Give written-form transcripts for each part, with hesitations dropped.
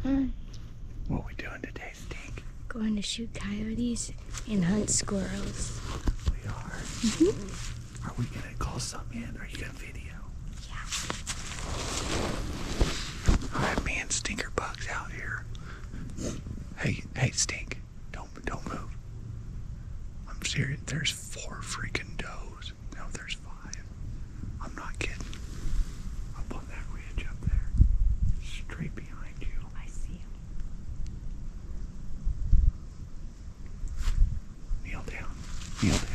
Huh? What are we doing today, Stink? Going to shoot coyotes and hunt squirrels. We are. Are we gonna call some in? Are you gonna video? Yeah. I have me and Stinker Bugs out here. Hey, Stink. Don't move. I'm serious. There's 4 freaking does. No, there's 5. I'm not kidding. Up on that ridge up there. Straight behind you. I see him. Kneel down. Kneel down.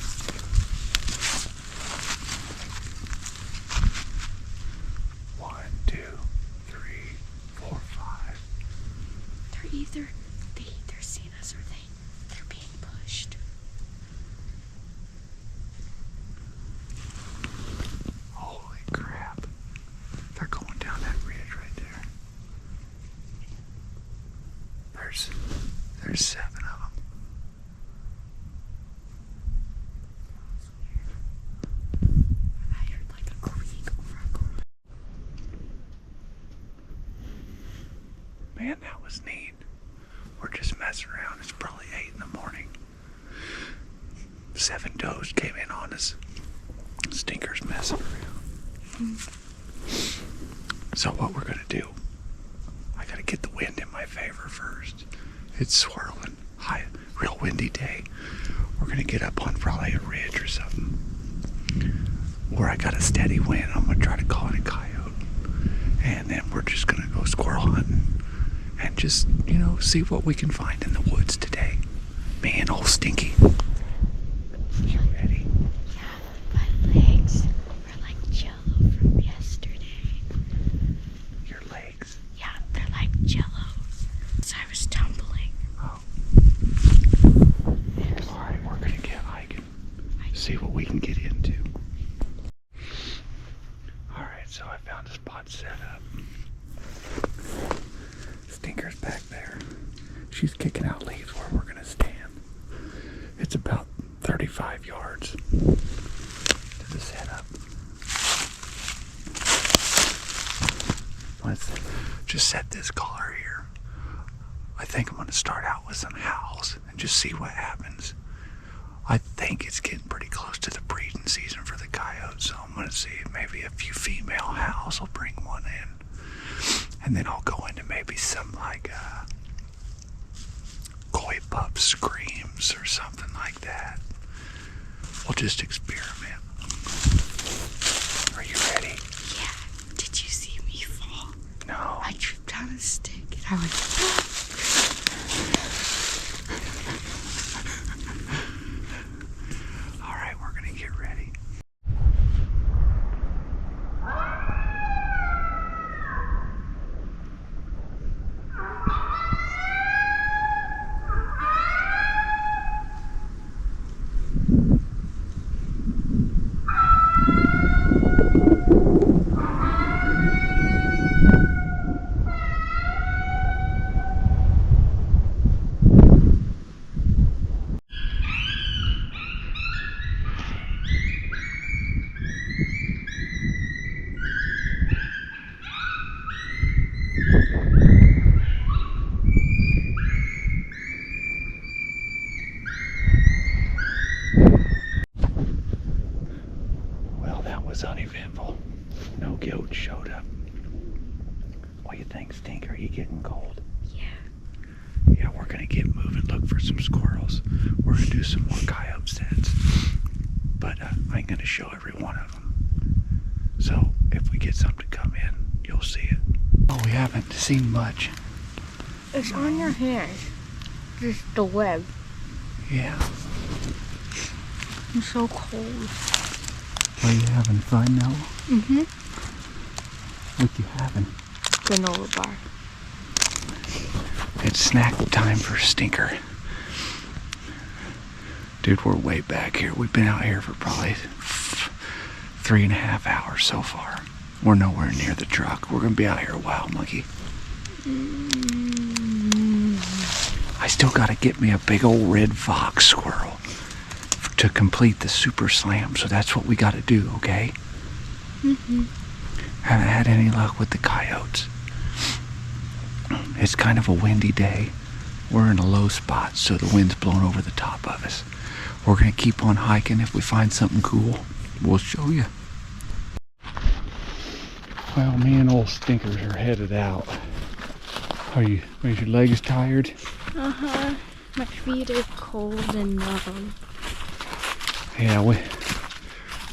1, 2, 3, 4, 5. They either seen us or they're being pushed. Holy crap. They're going down that ridge right there. There's 7 of them. I heard like a creak or a groan. Man, that was neat. We're just messing around. It's probably 8 in the morning. 7 does came in on us. Stinker's messing around. So what we're gonna do, I gotta get the wind in my favor first. It's swirling, high, real windy day. We're gonna get up on probably a ridge or something where I got a steady wind. I'm gonna try to call it a coyote. And then we're just gonna go squirrel hunting and just, see what we can find in the woods today. Me and old Stinky. You ready? Yeah, my legs are like jello from yesterday. Your legs. Yeah, they're like jello. So I was tumbling. Oh. Alright, we're gonna get hiking. See what we can get into. Alright, so I found a spot set up. Stinker's back there. She's kicking out leaves where we're gonna stand. It's about 35 yards to the setup. Let's just set this collar here. I think I'm gonna start out with some howls and just see what happens. I think it's getting pretty close to the breeding season for the coyotes, so I'm gonna see if maybe a few female howls. I'll bring one in. And then I'll go into maybe some like koi pup screams or something like that. We'll just experiment. Are you ready? Yeah. Did you see me fall? No. I tripped on a stick and I went. All right, we're gonna get ready. Well, that was uneventful. No goat showed up. What do you think, Stink? Are you getting cold? Yeah. Yeah, we're gonna get moving, look for some squirrels. We're gonna do some more coyote sets. But I ain't gonna show every one of them. So if we get something to come in, you'll see it. Oh, we haven't seen much. It's on your hands. Just the web. Yeah. I'm so cold. Are you having fun now? Mm-hmm. What you having? Granola bar. It's snack time for Stinker. Dude, we're way back here. We've been out here for probably 3.5 hours so far. We're nowhere near the truck. We're gonna be out here a while, monkey. I still gotta get me a big old red fox squirrel to complete the super slam, so that's what we gotta do, okay? Mm-hmm. Haven't had any luck with the coyotes. It's kind of a windy day. We're in a low spot, so the wind's blowing over the top of us. We're gonna keep on hiking. If we find something cool, we'll show you. Well, me and old Stinkers are headed out. Is your legs tired? Uh-huh. My feet are cold and numb. Yeah,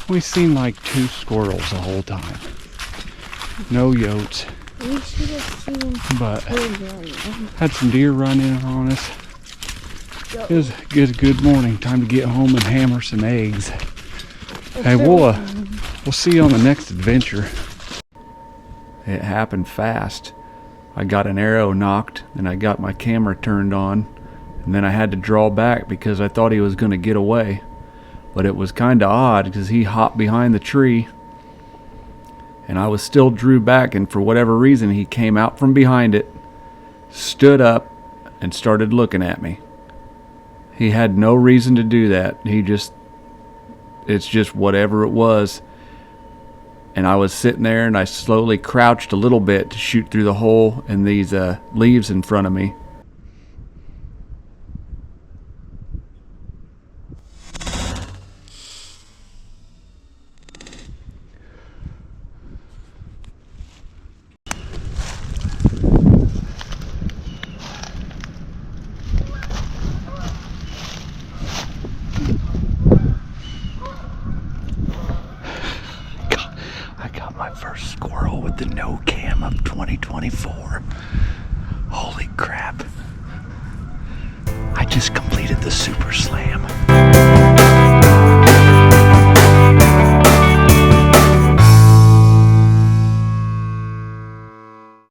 we seen like 2 squirrels the whole time. No yotes. We should have seen But 2 million. had some deer run in on us. It was a good morning. Time to get home and hammer some eggs. Hey, we'll see you on the next adventure. It happened fast. I got an arrow knocked, and I got my camera turned on, and then I had to draw back because I thought he was going to get away. But it was kind of odd because he hopped behind the tree, and I was still drew back, and for whatever reason he came out from behind it, stood up, and started looking at me. He had no reason to do that. It's just whatever it was. And I was sitting there, and I slowly crouched a little bit to shoot through the hole in these leaves in front of me. I got my first squirrel with the Nocam of 2024. Holy crap. I just completed the super slam.